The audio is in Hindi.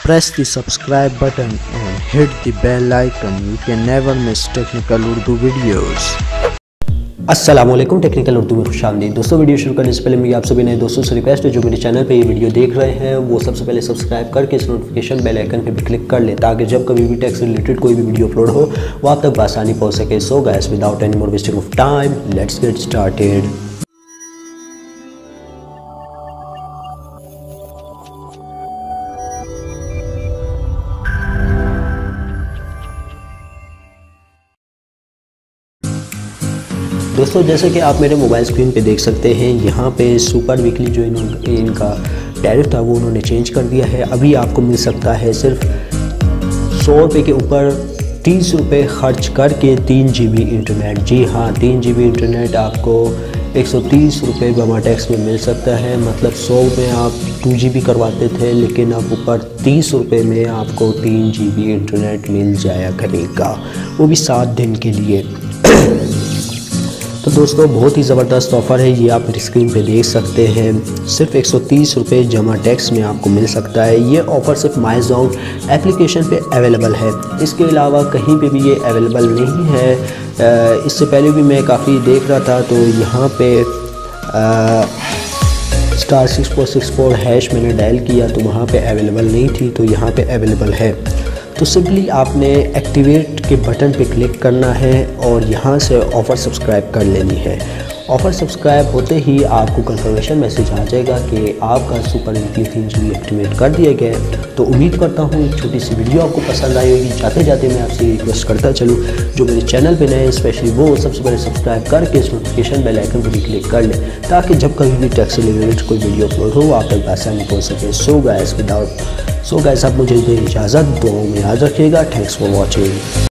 Press the subscribe button and hit the bell icon. You can never miss technical Urdu videos. अस्सलाम वालेकुम, टेक्निकल उर्दू में खुशामदीद। दोस्तों, वीडियो शुरू करने से पहले मेरी आप सभी नए दोस्तों से रिक्वेस्ट है जो मेरे चैनल पे ये वीडियो देख रहे हैं वो सबसे पहले सब्सक्राइब करके इस नोटिफिकेशन बेल आइकन पे भी क्लिक कर लें ताकि जब कभी भी टेक से रिलेटेड कोई भी वीडियो अपलोड हो वो आप तक आसानी पहुँच सके। So guys, without any more wasting of time, let's get started. दोस्तों, जैसे कि आप मेरे मोबाइल स्क्रीन पे देख सकते हैं, यहाँ पे सुपर वीकली जो इनका टैरिफ था वो उन्होंने चेंज कर दिया है। अभी आपको मिल सकता है सिर्फ 100 रुपये के ऊपर 30 रुपये खर्च करके 3 GB इंटरनेट। जी हाँ, 3 GB इंटरनेट आपको 130 रुपये बमा टैक्स में मिल सकता है। मतलब 100 में आप 2 GB करवाते थे, लेकिन अब ऊपर 30 रुपये में आपको 3 GB इंटरनेट मिल जाया करेगा, वो भी 7 दिन के लिए। तो दोस्तों, बहुत ही ज़बरदस्त ऑफ़र है, ये आप मेरी स्क्रीन पे देख सकते हैं। सिर्फ 130 रुपये जमा टैक्स में आपको मिल सकता है। ये ऑफ़र सिर्फ माई ज़ोन एप्लीकेशन पे अवेलेबल है, इसके अलावा कहीं पे भी ये अवेलेबल नहीं है। इससे पहले भी मैं काफ़ी देख रहा था, तो यहाँ पे *6464# मैंने डायल किया तो वहाँ पे अवेलेबल नहीं थी, तो यहाँ पे अवेलेबल है। तो सिंपली आपने एक्टिवेट के बटन पे क्लिक करना है और यहाँ से ऑफ़र सब्सक्राइब कर लेनी है। ऑफ़र सब्सक्राइब होते ही आपको कंफर्मेशन मैसेज आ जाएगा कि आपका सुपर वीकली 3 GB एक्टिवेट कर दिया गया है। तो उम्मीद करता हूँ एक छोटी सी वीडियो आपको पसंद आई होगी। जाते जाते मैं आपसे रिक्वेस्ट करता चलूँ, जो मेरे चैनल पे नए स्पेशली वो सबसे पहले सब्सक्राइब करके इस नोटिफिकेशन बेल आइकन पर भी क्लिक कर लें ताकि जब कभी भी टेक से रिलेटेड कोई वीडियो अपलोड हो आप तक आसानी पहुँच सके। सो गाइस, आप मुझे इजाज़त, दुआओं में याद रखिएगा। Thanks for watching.